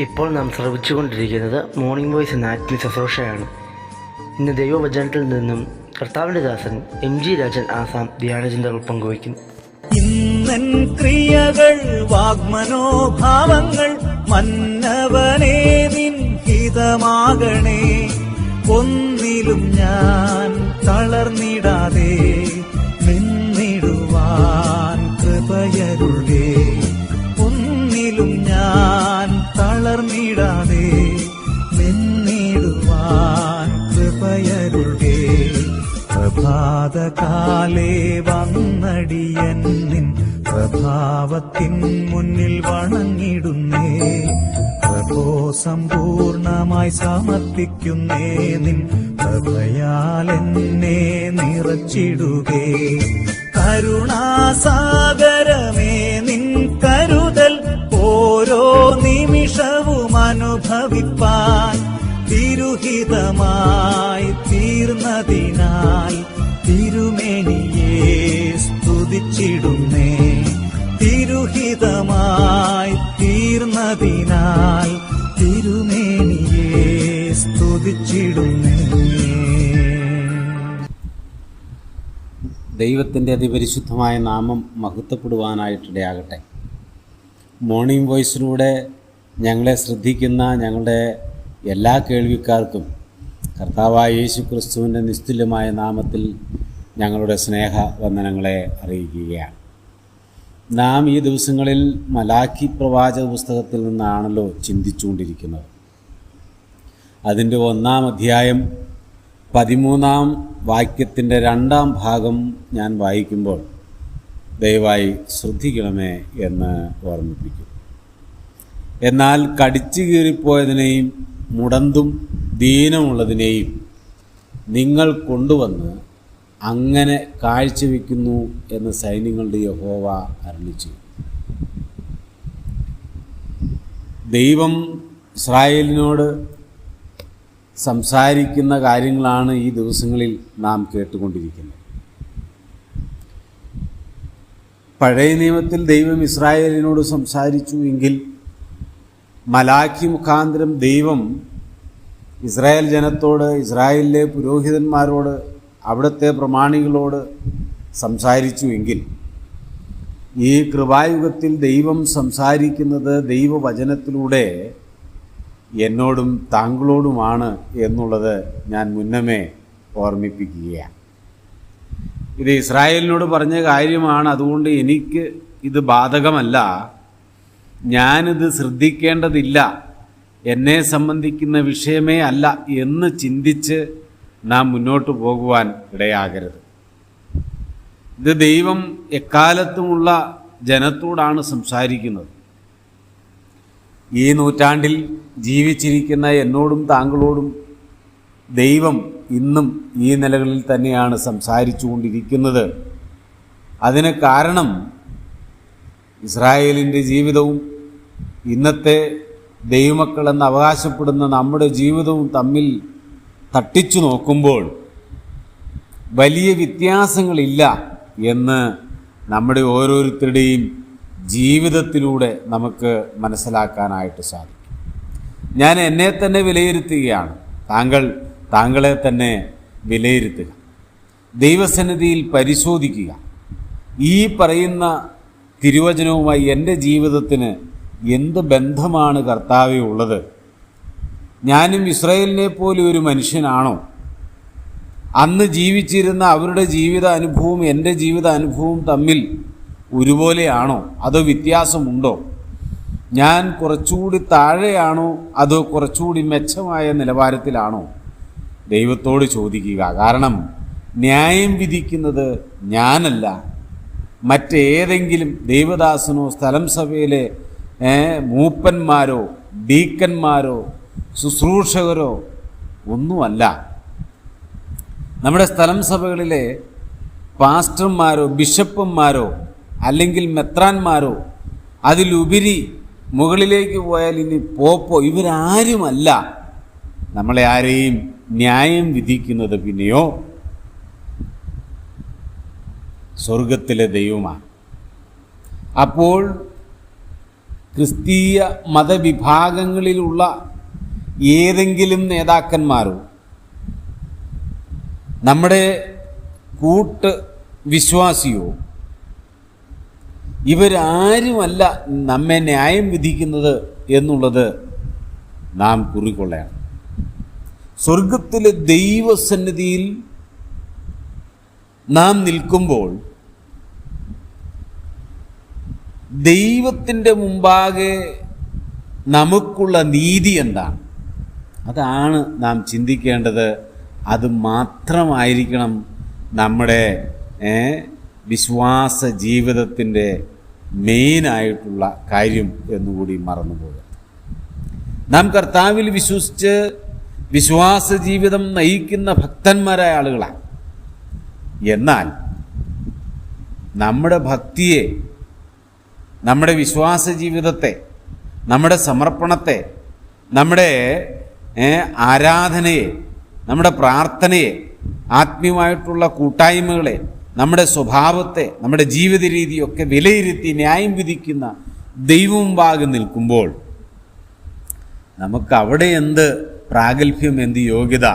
ഇപ്പോൾ നാം ശ്രവിച്ചുകൊണ്ടിരിക്കുന്നത് morning voice എന്ന ആത്മീയ ശുശ്രൂഷയാണ്. ഇന്ന് ദൈവവചനത്തിൽ നിന്നും കർത്താവിൻ്റെ ദാസൻ MG രാജൻ ആസാം ധ്യാനചിന്തകൾ പങ്കുവയ്ക്കുന്നു. ഇന്നൻ ക്രിയകൾ വാഗ്മനോഭാവങ്ങൾ മന്നവനേ നിൻ ഹിതമാകണേ. ഒന്നിലും ഞാൻ തളർന്നിടാതെ നിന്നിടുവാൻ കൃപയരുളേ. ഒന്നിലും ഞാൻ തളർന്നിടാതെ നിന്നിടുവാൻ കൃപയരുളേ. പ്രഭാതകാലേ വന്നടിയൻ നിൻ പ്രഭാവത്തിൻ മുന്നിൽ വണങ്ങിടുന്നേ. പ്രഭോ സമ്പൂർണമായി സമർപ്പിക്കുന്നേ. നിൻ പ്രഭയാൽ എന്നെ നിറച്ചിടുകേ. കരുണാസാഗരമേ നിൻ കരുതൽ ഓരോ നിമിഷവും അനുഭവിപ്പാൻ തിരുഹിതമായി തീർന്നതിനാൽ തിരുമേനിയെ സ്തുതിച്ചിടുന്നേ. തിരുഹിതമായി തീർന്നതിനാൽ തിരുമേനിയെ സ്തുതിച്ചിടുന്നേ. ദൈവത്തിൻ്റെ അതിപരിശുദ്ധമായ നാമം മഹത്വപ്പെടുവാനായിട്ടിടയാകട്ടെ. മോർണിംഗ് വോയിസിലൂടെ ഞങ്ങളെ ശ്രദ്ധിക്കുന്ന ഞങ്ങളുടെ എല്ലാ കേൾവിക്കാർക്കും കർത്താവായ യേശു ക്രിസ്തുവിൻ്റെ നിസ്തുല്യമായ നാമത്തിൽ ഞങ്ങളുടെ സ്നേഹവന്ദനങ്ങളെ അറിയിക്കുകയാണ്. നാം ഈ ദിവസങ്ങളിൽ മലാക്കി പ്രവാചക പുസ്തകത്തിൽ നിന്നാണല്ലോ ചിന്തിച്ചുകൊണ്ടിരിക്കുന്നത്. അതിൻ്റെ 1-ാം അധ്യായം 13-ാം വാക്യത്തിൻ്റെ 2-ാം ഭാഗം ഞാൻ വായിക്കുമ്പോൾ ദയവായി ശ്രദ്ധിക്കണമേ എന്ന് ഓർമ്മിപ്പിക്കും. എന്നാൽ കടിച്ചു കീറിപ്പോയതിനെയും മുടന്തും ദീനമുള്ളതിനെയും നിങ്ങൾ കൊണ്ടുവന്ന് അങ്ങനെ കാഴ്ചവെക്കുന്നു എന്ന് സൈന്യങ്ങളുടെ യഹോവ അരുളിച്ചെയ്തു. ദൈവം ഇസ്രായേലിനോട് സംസാരിക്കുന്ന കാര്യങ്ങളാണ് ഈ ദിവസങ്ങളിൽ നാം കേട്ടുകൊണ്ടിരിക്കുന്നത്. പഴയ നിയമത്തിൽ ദൈവം ഇസ്രായേലിനോട് സംസാരിച്ചു എങ്കിൽ മലാഖി മുഖാന്തരം ദൈവം ഇസ്രായേൽ ജനത്തോട്, ഇസ്രായേലിലെ പുരോഹിതന്മാരോട്, അവിടുത്തെ പ്രമാണികളോട് സംസാരിച്ചു എങ്കിൽ ഈ കൃപായുഗത്തിൽ ദൈവം സംസാരിക്കുന്നത് ദൈവവചനത്തിലൂടെ എന്നോടും താങ്കളോടുമാണ് എന്നുള്ളത് ഞാൻ മുന്നമേ ഓർമ്മിപ്പിക്കുകയാണ്. ഇത് ഇസ്രായേലിനോട് പറഞ്ഞ കാര്യമാണ്, അതുകൊണ്ട് എനിക്ക് ഇത് ബാധകമല്ല, ഞാനിത് ശ്രദ്ധിക്കേണ്ടതില്ല, എന്നെ സംബന്ധിക്കുന്ന വിഷയമേ അല്ല എന്ന് ചിന്തിച്ച് നാം മുന്നോട്ട് പോകുവാൻ ഇടയാകരുത്. ഇത് ദൈവം എക്കാലത്തുമുള്ള ജനത്തോടാണ് സംസാരിക്കുന്നത്. ഈ നൂറ്റാണ്ടിൽ ജീവിച്ചിരിക്കുന്ന എന്നോടും താങ്കളോടും ദൈവം ഇന്നും ഈ നിലകളിൽ തന്നെയാണ് സംസാരിച്ചു കൊണ്ടിരിക്കുന്നത്. അതിന് കാരണം ഇസ്രായേലിൻ്റെ ജീവിതവും ഇന്നത്തെ ദൈവമക്കളെന്ന് അവകാശപ്പെടുന്ന നമ്മുടെ ജീവിതവും തമ്മിൽ തട്ടിച്ചു നോക്കുമ്പോൾ വലിയ വ്യത്യാസങ്ങളില്ല എന്ന് നമ്മുടെ ഓരോരുത്തരുടെയും ജീവിതത്തിലൂടെ നമുക്ക് മനസ്സിലാക്കാനായിട്ട് സാധിക്കും. ഞാൻ എന്നെ തന്നെ വിലയിരുത്തുകയാണ്, താങ്കളെ തന്നെ വിലയിരുത്തുക, ദൈവസന്നിധിയിൽ പരിശോധിക്കുക. ഈ പറയുന്ന തിരുവചനവുമായി എൻ്റെ ജീവിതത്തിന് എന്ത് ബന്ധമാണ് കർത്താവേ ഉള്ളത്? ഞാനും ഇസ്രായേലിനെ പോലെ ഒരു മനുഷ്യനാണോ? അന്ന് ജീവിച്ചിരുന്ന അവരുടെ ജീവിത അനുഭവവും എൻ്റെ ജീവിത അനുഭവവും തമ്മിൽ ഒരുപോലെയാണോ, അതോ വ്യത്യാസമുണ്ടോ? ഞാൻ കുറച്ചുകൂടി താഴെയാണോ, അതോ കുറച്ചുകൂടി മെച്ചമായ നിലവാരത്തിലാണോ? ദൈവത്തോട് ചോദിക്കുക. കാരണം ന്യായം വിധിക്കുന്നത് ഞാനല്ല, മറ്റേതെങ്കിലും ദൈവദാസനോ സ്ഥലം സഭയിലെ മൂപ്പന്മാരോ ഡീക്കന്മാരോ ശുശ്രൂഷകരോ ഒന്നുമല്ല. നമ്മുടെ സ്ഥലം സഭകളിലെ പാസ്റ്റർമാരോ ബിഷപ്പന്മാരോ അല്ലെങ്കിൽ മെത്രാന്മാരോ അതിലുപരി മുകളിലേക്ക് പോയാൽ ഇനി പോപ്പോ ഇവരാരുമല്ല നമ്മളെ ആരെയും ന്യായം വിധിക്കുന്നത്. പിന്നെയോ സ്വർഗത്തിലെ ദൈവമാണ്. അപ്പോൾ ക്രിസ്തീയ മതവിഭാഗങ്ങളിലുള്ള ഏതെങ്കിലും നേതാക്കന്മാരോ നമ്മുടെ കൂട്ട് വിശ്വാസിയോ ഇവരാരുമല്ല നമ്മെ ന്യായം വിധിക്കുന്നത് എന്നുള്ളത് നാം കുറിക്കൊള്ളയാണ്. സ്വർഗത്തിലെ ദൈവസന്നിധിയിൽ നാം നിൽക്കുമ്പോൾ ദൈവത്തിൻ്റെ മുമ്പാകെ നമുക്കുള്ള നീതി എന്താണ്, അതാണ് നാം ചിന്തിക്കേണ്ടത്. അത് മാത്രമായിരിക്കണം നമ്മുടെ വിശ്വാസ ജീവിതത്തിൻ്റെ മെയിനായിട്ടുള്ള കാര്യം എന്നുകൂടി മറന്നുപോകുക. നാം കർത്താവിൽ വിശ്വസിച്ച് വിശ്വാസ ജീവിതം നയിക്കുന്ന ഭക്തന്മാരായ ആളുകളാണ്. എന്നാൽ നമ്മുടെ ഭക്തിയെ, നമ്മുടെ വിശ്വാസ ജീവിതത്തെ, നമ്മുടെ സമർപ്പണത്തെ, നമ്മുടെ ആരാധനയെ, നമ്മുടെ പ്രാർത്ഥനയെ, ആത്മീയമായിട്ടുള്ള കൂട്ടായ്മകളെ, നമ്മുടെ സ്വഭാവത്തെ, നമ്മുടെ ജീവിത രീതിയൊക്കെ വിലയിരുത്തി ന്യായം വിധിക്കുന്ന ദൈവം മുമ്പാകെ നിൽക്കുമ്പോൾ നമുക്ക് അവിടെ എന്ത് പ്രാഗൽഭ്യം, എന്ത് യോഗ്യത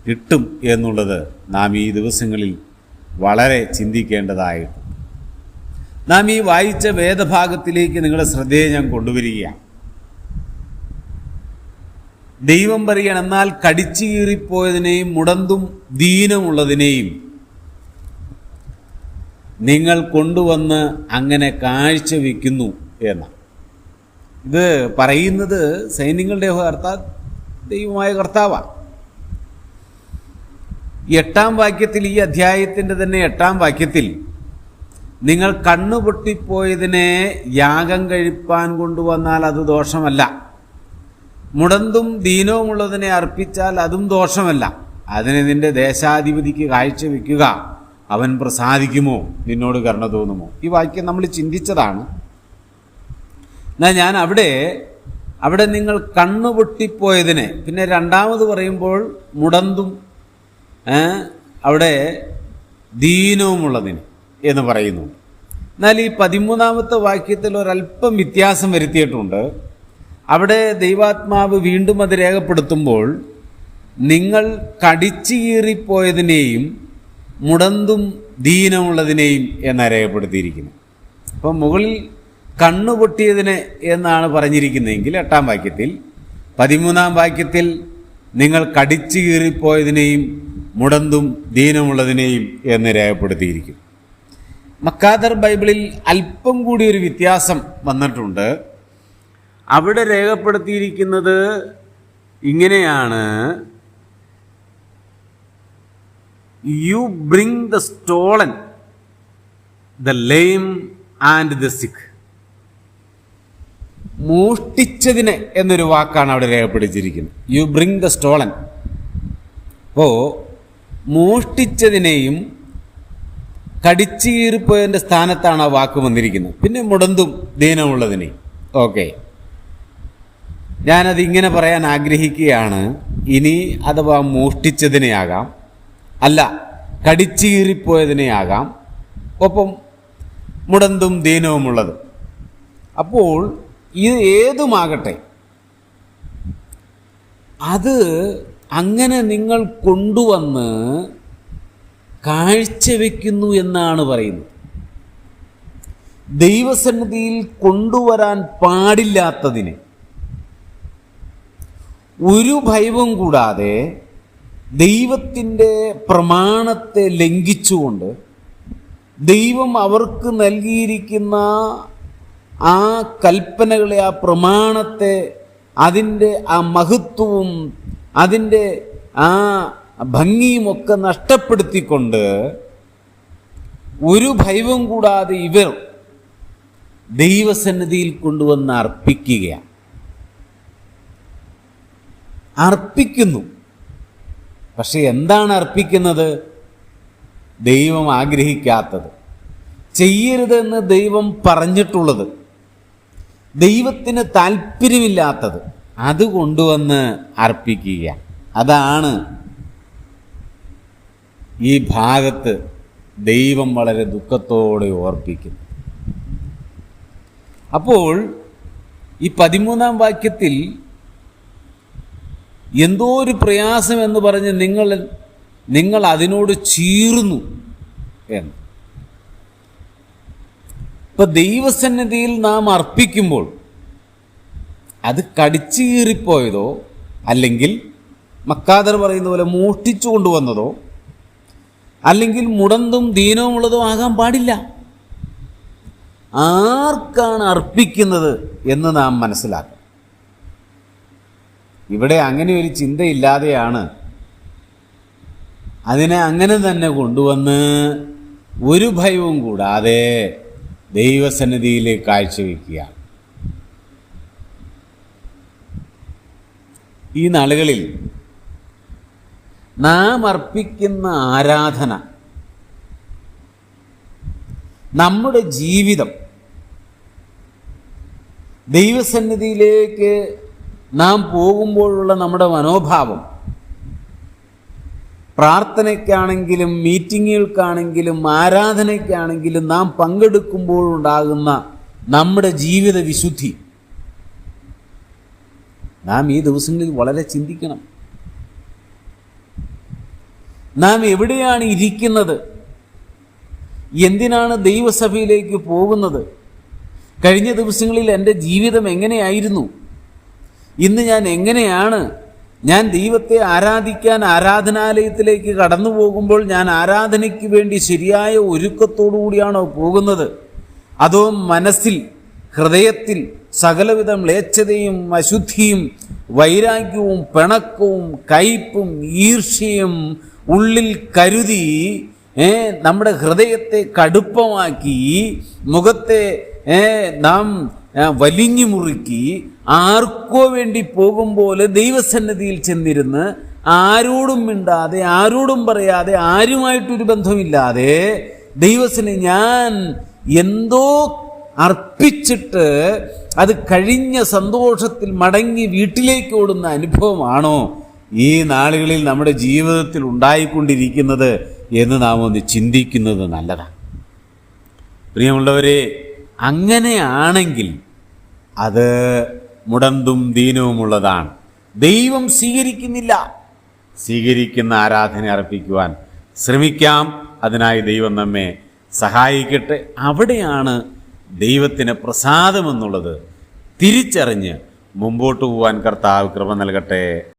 കിട്ടും എന്നുള്ളത് നാം ഈ ദിവസങ്ങളിൽ വളരെ ചിന്തിക്കേണ്ടതായിട്ടുണ്ട്. നാം ഈ വായിച്ച വേദഭാഗത്തിലേക്ക് നിങ്ങളുടെ ശ്രദ്ധയെ ഞാൻ കൊണ്ടുവരികയാണ്. ദൈവം പറയണം, എന്നാൽ കടിച്ചു കീറിപ്പോയതിനെയും മുടന്തും ദീനമുള്ളതിനെയും നിങ്ങൾ കൊണ്ടുവന്ന് അങ്ങനെ കാഴ്ചവെക്കുന്നു എന്നാണ്. ഇത് പറയുന്നത് സൈന്യങ്ങളുടെ ദൈവമായ കർത്താവാണ്. 8-ാം വാക്യത്തിൽ, ഈ അധ്യായത്തിൻ്റെ തന്നെ 8-ാം വാക്യത്തിൽ, നിങ്ങൾ കണ്ണുപൊട്ടിപ്പോയതിനെ യാഗം കഴിപ്പാൻ കൊണ്ടുവന്നാൽ അത് ദോഷമല്ല, മുടന്തും ദീനവുമുള്ളതിനെ അർപ്പിച്ചാൽ അതും ദോഷമല്ല, അതിനെ നിന്റെ ദേശാധിപതിക്ക് കാഴ്ചവെക്കുക, അവൻ പ്രസാദിക്കുമോ, നിന്നോട് കരുണ തോന്നുമോ. ഈ വാക്യം നമ്മൾ ചിന്തിച്ചതാണ്. എന്നാൽ ഞാൻ അവിടെ നിങ്ങൾ കണ്ണുപൊട്ടിപ്പോയതിനെ, പിന്നെ രണ്ടാമത് പറയുമ്പോൾ മുടന്തും അവിടെ ദീനവുമുള്ളതിന് എന്ന് പറയുന്നു. എന്നാൽ ഈ 13-ാമത്തെ വാക്യത്തിൽ ഒരല്പം വ്യത്യാസം വരുത്തിയിട്ടുണ്ട്. അവിടെ ദൈവാത്മാവ് വീണ്ടും അത് രേഖപ്പെടുത്തുമ്പോൾ നിങ്ങൾ കടിച്ചു കീറിപ്പോയതിനെയും മുടന്തും ദീനമുള്ളതിനെയും എന്നാണ് രേഖപ്പെടുത്തിയിരിക്കുന്നത്. അപ്പം മുകളിൽ കണ്ണുപൊട്ടിയതിനെ എന്നാണ് പറഞ്ഞിരിക്കുന്നതെങ്കിൽ 8-ാം വാക്യത്തിൽ, 13-ാം വാക്യത്തിൽ നിങ്ങൾ കടിച്ചു കീറിപ്പോയതിനെയും മുടന്തും ദീനമുള്ളതിനെയും എന്ന് രേഖപ്പെടുത്തിയിരിക്കും. മക്കാദർ ബൈബിളിൽ അല്പം കൂടി ഒരു വ്യത്യാസം വന്നിട്ടുണ്ട്. അവിടെ രേഖപ്പെടുത്തിയിരിക്കുന്നത് ഇങ്ങനെയാണ്: you bring the stolen, the lame and the sick. മോഷ്ടിച്ചതിനെ എന്നൊരു വാക്കാണ് അവിടെ രേഖപ്പെടുത്തിയിരിക്കുന്നത്. You bring the stolen. അപ്പോൾ മോഷ്ടിച്ചതിനെയും കടിച്ചു കീറിപ്പോയതിൻ്റെ സ്ഥാനത്താണ് ആ വാക്ക് വന്നിരിക്കുന്നത്. പിന്നെ മുടന്തും ദീനമുള്ളതിനെയും. ഓക്കെ, ഞാനതിങ്ങനെ പറയാൻ ആഗ്രഹിക്കുകയാണ്. ഇനി അഥവാ മോഷ്ടിച്ചതിനെയാകാം, അല്ല കടിച്ചു കീറിപ്പോയതിനെയാകാം, ഒപ്പം മുടന്തും ദീനവുമുള്ളത്. അപ്പോൾ ഇത് ഏതുമാകട്ടെ, അത് അങ്ങനെ നിങ്ങൾ കൊണ്ടുവന്ന് കാഴ്ചവെക്കുന്നു എന്നാണ് പറയുന്നത്. ദൈവസന്നിധിയിൽ കൊണ്ടുവരാൻ പാടില്ലാത്തതിനെ ഒരു ഭയവും കൂടാതെ ദൈവത്തിൻ്റെ പ്രമാണത്തെ ലംഘിച്ചുകൊണ്ട് ദൈവം അവർക്ക് നൽകിയിരിക്കുന്ന ആ കൽപ്പനകളെ, ആ പ്രമാണത്തെ, അതിൻ്റെ ആ മഹത്വവും അതിൻ്റെ ആ ഭംഗിയുമൊക്കെ നഷ്ടപ്പെടുത്തിക്കൊണ്ട് ഒരു ഭയവും കൂടാതെ ഇവർ ദൈവസന്നിധിയിൽ കൊണ്ടുവന്ന് അർപ്പിക്കുകയാണ്. അർപ്പിക്കുന്നു. പക്ഷെ എന്താണ് അർപ്പിക്കുന്നത്? ദൈവം ആഗ്രഹിക്കാത്തത്, ചെയ്യരുതെന്ന് ദൈവം പറഞ്ഞിട്ടുള്ളത്, ദൈവത്തിന് താല്പര്യമില്ലാത്തത്, അത് കൊണ്ടുവന്ന് അർപ്പിക്കുക. അതാണ് ഈ ഭാഗത്ത് ദൈവം വളരെ ദുഃഖത്തോടെ ഓർപ്പിക്കുന്നു. അപ്പോൾ ഈ 13-ാം വാക്യത്തിൽ എന്തോ ഒരു പ്രയാസം എന്ന് പറഞ്ഞ് നിങ്ങൾ അതിനോട് ചീർന്നു എന്ന്. ഇപ്പൊ ദൈവസന്നിധിയിൽ നാം അർപ്പിക്കുമ്പോൾ അത് കടിച്ചു കീറിപ്പോയതോ അല്ലെങ്കിൽ മക്കാദർ പറയുന്ന പോലെ മോഷ്ടിച്ചു കൊണ്ടുവന്നതോ അല്ലെങ്കിൽ മുടന്തും ദീനവുമുള്ളതോ ആകാൻ പാടില്ല. ആർക്കാണ് അർപ്പിക്കുന്നത് എന്ന് നാം മനസ്സിലാക്കണം. ഇവിടെ അങ്ങനെ ഒരു ചിന്തയില്ലാതെയാണ് അതിനെ അങ്ങനെ തന്നെ കൊണ്ടുവന്ന് ഒരു ഭയവും കൂടാതെ ദൈവസന്നിധിയിലേക്ക് കാഴ്ചവെക്കുക. ഈ നാളുകളിൽ നാം അർപ്പിക്കുന്ന ആരാധന, നമ്മുടെ ജീവിതം, ദൈവസന്നിധിയിലേക്ക് നാം പോകുമ്പോഴുള്ള നമ്മുടെ മനോഭാവം, പ്രാർത്ഥനയ്ക്കാണെങ്കിലും മീറ്റിങ്ങുകൾക്കാണെങ്കിലും ആരാധനയ്ക്കാണെങ്കിലും നാം പങ്കെടുക്കുമ്പോഴുണ്ടാകുന്ന നമ്മുടെ ജീവിത വിശുദ്ധി നാം ഈ ദിവസങ്ങളിൽ വളരെ ചിന്തിക്കണം. നാം എവിടെയാണ് ഇരിക്കുന്നത്? എന്തിനാണ് ദൈവസഭയിലേക്ക് പോകുന്നത്? കഴിഞ്ഞ ദിവസങ്ങളിൽ എൻ്റെ ജീവിതം എങ്ങനെയായിരുന്നു? ഇന്ന് ഞാൻ എങ്ങനെയാണ്? ഞാൻ ദൈവത്തെ ആരാധിക്കാൻ ആരാധനാലയത്തിലേക്ക് കടന്നു പോകുമ്പോൾ ഞാൻ ആരാധനയ്ക്ക് വേണ്ടി ശരിയായ ഒരുക്കത്തോടു കൂടിയാണോ പോകുന്നത്? അതോ മനസ്സിൽ, ഹൃദയത്തിൽ സകലവിധ മ്ലേച്ഛതയും അശുദ്ധിയും വൈരാഗ്യവും പിണക്കവും കയ്പും ഈർഷ്യയും ഉള്ളിൽ കരുതി നമ്മുടെ ഹൃദയത്തെ കടുപ്പമാക്കി മുഖത്തെ നാം വലിഞ്ഞു മുറുക്കി ആർക്കോ വേണ്ടി പോകും പോലെ ദൈവസന്നിധിയിൽ ചെന്നിരുന്ന് ആരോടും മിണ്ടാതെ ആരോടും പറയാതെ ആരുമായിട്ടൊരു ബന്ധമില്ലാതെ ദൈവസന്നിധി ഞാൻ എന്തോ അർപ്പിച്ചിട്ട് അത് കഴിഞ്ഞ സന്തോഷത്തിൽ മടങ്ങി വീട്ടിലേക്ക് ഓടുന്ന അനുഭവമാണോ ഈ നാളുകളിൽ നമ്മുടെ ജീവിതത്തിൽ ഉണ്ടായിക്കൊണ്ടിരിക്കുന്നത് എന്ന് നാം ഒന്ന് ചിന്തിക്കുന്നത് നല്ലതാണ്. പ്രിയമുള്ളവരെ, അങ്ങനെയാണെങ്കിൽ അത് മുടന്തും ദീനവുമുള്ളതാണ്. ദൈവം സ്വീകരിക്കുന്നില്ല. സ്വീകരിക്കുന്ന ആരാധന അർപ്പിക്കുവാൻ ശ്രമിക്കാം. അതിനായി ദൈവം നമ്മെ സഹായിക്കട്ടെ. അവിടെയാണ് ദൈവത്തിന് പ്രസാദമെന്നുള്ളത് തിരിച്ചറിഞ്ഞ് മുമ്പോട്ട് പോകാൻ കർത്താവ് കൃപ നൽകട്ടെ.